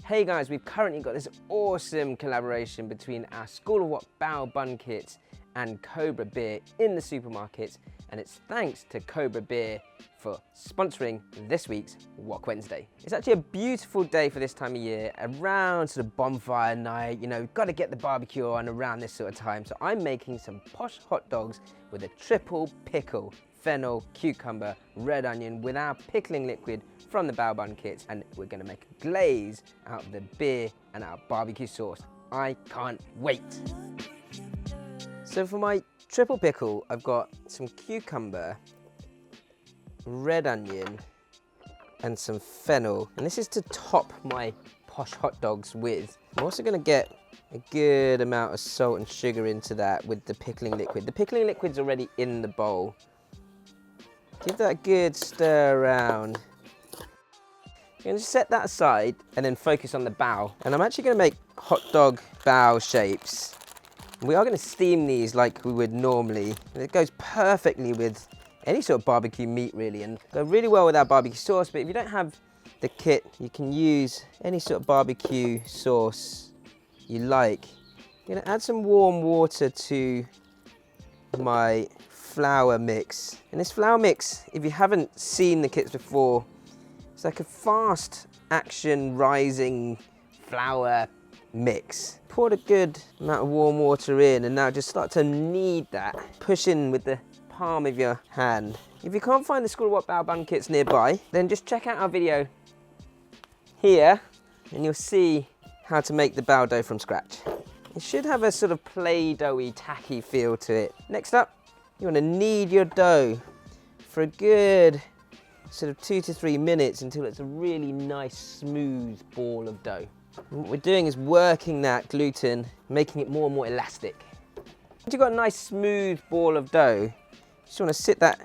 Hey guys, we've currently got this awesome collaboration between our School of Wok Bao bun kits and Cobra Beer in the supermarkets, and it's thanks to Cobra Beer for sponsoring this week's Wok Wednesday. It's actually a beautiful day for this time of year, around sort of bonfire night, you know, got to get the barbecue on around this sort of time. So I'm making some posh hot dogs with a triple pickle, fennel, cucumber, red onion with our pickling liquid from the bao bun kits, and we're gonna make a glaze out of the beer and our barbecue sauce. I can't wait. So for my triple pickle, I've got some cucumber, red onion, and some fennel. And this is to top my posh hot dogs with. I'm also gonna get a good amount of salt and sugar into that with the pickling liquid. The pickling liquid's already in the bowl. Give that a good stir around. I'm going to set that aside and then focus on the bao. And I'm actually going to make hot dog bao shapes. We are going to steam these like we would normally. And it goes perfectly with any sort of barbecue meat really, and go really well with our barbecue sauce. But if you don't have the kit, you can use any sort of barbecue sauce you like. I'm going to add some warm water to my flour mix. And this flour mix, if you haven't seen the kits before, it's like a fast action rising flour mix. Poured a good amount of warm water in, and now just start to knead that. Push in with the palm of your hand. If you can't find the School of Wok Bao bun kits nearby, then just check out our video here and you'll see how to make the bao dough from scratch. It should have a sort of play-doughy, tacky feel to it. Next up, you want to knead your dough for a good sort of 2 to 3 minutes until it's a really nice smooth ball of dough. And what we're doing is working that gluten, making it more and more elastic. Once you've got a nice smooth ball of dough, you just want to sit that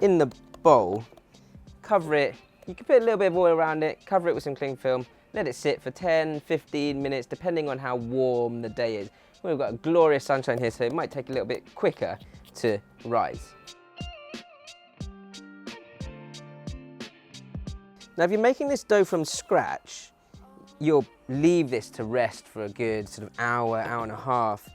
in the bowl, cover it. You can put a little bit of oil around it, cover it with some cling film, let it sit for 10, 15 minutes, depending on how warm the day is. We've got a glorious sunshine here, so it might take a little bit quicker to rise. Now, if you're making this dough from scratch, you'll leave this to rest for a good sort of hour, hour and a half.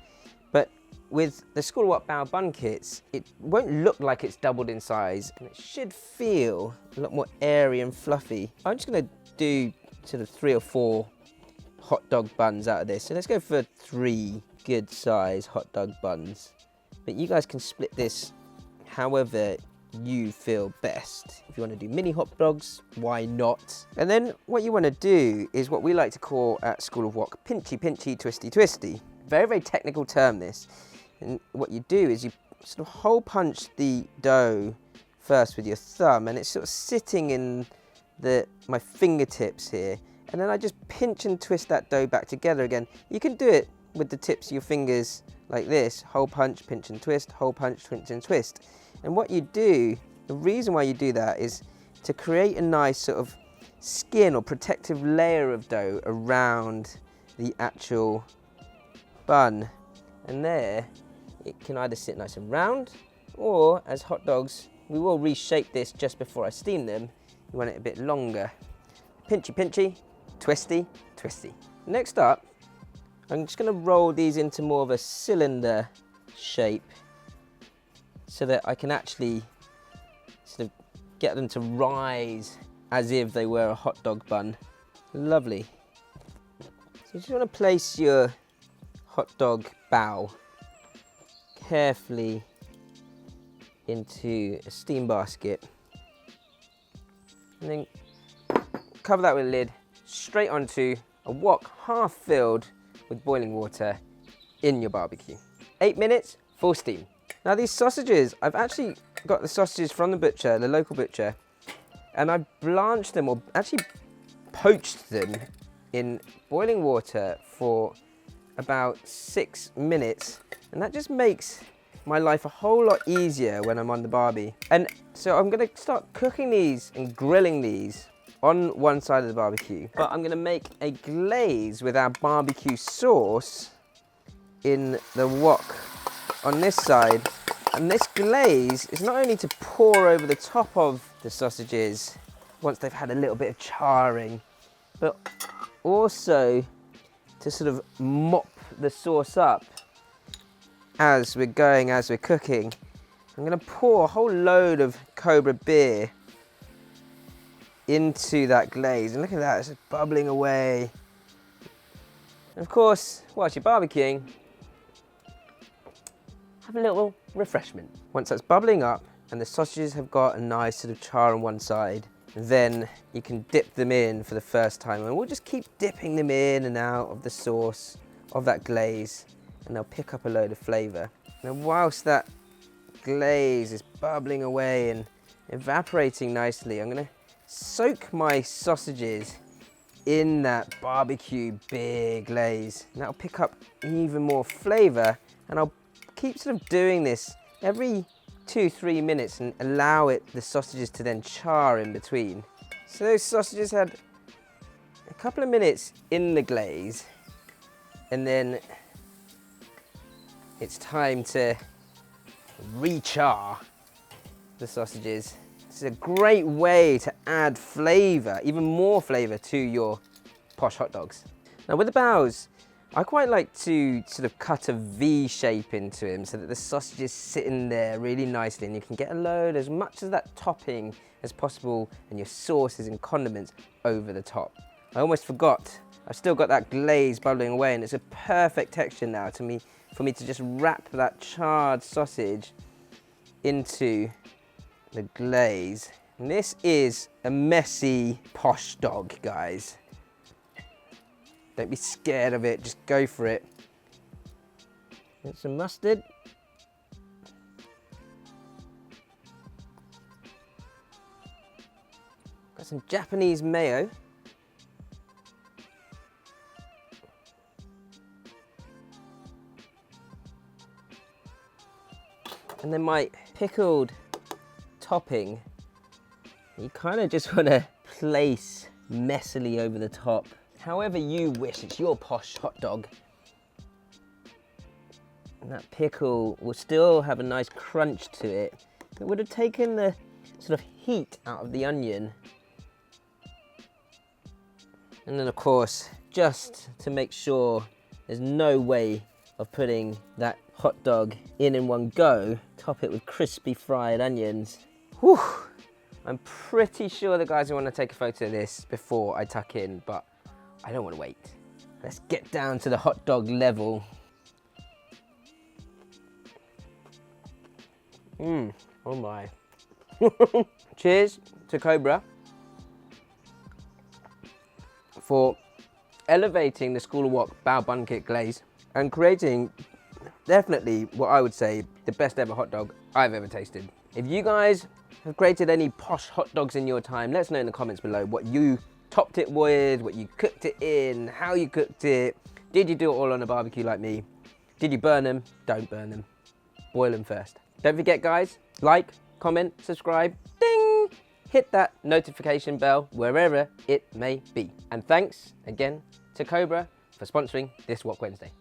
But with the School of Wok Bao bun kits, it won't look like it's doubled in size, and it should feel a lot more airy and fluffy. I'm just gonna do sort of 3 or 4 hot dog buns out of this. So let's go for 3 good size hot dog buns. But you guys can split this however you feel best. If you want to do mini hot dogs, why not? And then what you want to do is what we like to call at School of Wok pinchy pinchy, twisty twisty. Very, very technical term this. And what you do is you sort of hole punch the dough first with your thumb, and it's sort of sitting in my fingertips here. And then I just pinch and twist that dough back together again. You can do it with the tips of your fingers like this, hole punch, pinch and twist, hole punch, pinch and twist. And what you do, the reason why you do that is to create a nice sort of skin or protective layer of dough around the actual bun. And there, it can either sit nice and round, or as hot dogs, we will reshape this just before I steam them. You want it a bit longer. Pinchy pinchy, twisty twisty. Next up, I'm just going to roll these into more of a cylinder shape so that I can actually sort of get them to rise as if they were a hot dog bun. Lovely. So you just want to place your hot dog bao carefully into a steam basket, and then cover that with a lid, straight onto a wok half filled with boiling water in your barbecue. 8 minutes, full steam. Now these sausages, I've actually got the sausages from the butcher, the local butcher, and I've blanched them, or actually poached them in boiling water for about 6 minutes. And that just makes my life a whole lot easier when I'm on the barbie. And so I'm gonna start cooking these and grilling these on one side of the barbecue. But I'm gonna make a glaze with our barbecue sauce in the wok on this side. And this glaze is not only to pour over the top of the sausages once they've had a little bit of charring, but also, to sort of mop the sauce up as we're cooking, I'm gonna pour a whole load of Cobra Beer into that glaze. And look at that, it's just bubbling away. And of course, whilst you're barbecuing, have a little refreshment. Once that's bubbling up and the sausages have got a nice sort of char on one side, then you can dip them in for the first time. And we'll just keep dipping them in and out of the sauce, of that glaze, and they'll pick up a load of flavor. Now, whilst that glaze is bubbling away and evaporating nicely, I'm gonna soak my sausages in that barbecue beer glaze. And that'll pick up even more flavor, and I'll keep sort of doing this every 2-3 minutes and allow the sausages to then char in between. So those sausages had a couple of minutes in the glaze, and then it's time to re-char the sausages. This is a great way to add flavor, even more flavor, to your posh hot dogs. Now with the bows, I quite like to sort of cut a V shape into them so that the sausage is sitting there really nicely, and you can get a load, as much of that topping as possible, and your sauces and condiments over the top. I almost forgot, I've still got that glaze bubbling away, and it's a perfect texture now for me to just wrap that charred sausage into the glaze. And this is a messy posh dog, guys. Don't be scared of it, just go for it. Get some mustard. Got some Japanese mayo. And then my pickled topping, you kind of just want to place messily over the top. However you wish, it's your posh hot dog. And that pickle will still have a nice crunch to it. It would have taken the sort of heat out of the onion. And then of course, just to make sure there's no way of putting that hot dog in one go, top it with crispy fried onions. Whew. I'm pretty sure the guys will want to take a photo of this before I tuck in, but I don't want to wait. Let's get down to the hot dog level. Oh my. Cheers to Cobra for elevating the School of Wok bao bun kit glaze and creating definitely what I would say the best ever hot dog I've ever tasted. If you guys have created any posh hot dogs in your time, let us know in the comments below what you topped it with, what you cooked it in, how you cooked it. Did you do it all on a barbecue like me? Did you burn them? Don't burn them. Boil them first. Don't forget, guys, like, comment, subscribe, ding! Hit that notification bell wherever it may be. And thanks again to Cobra for sponsoring this Wok Wednesday.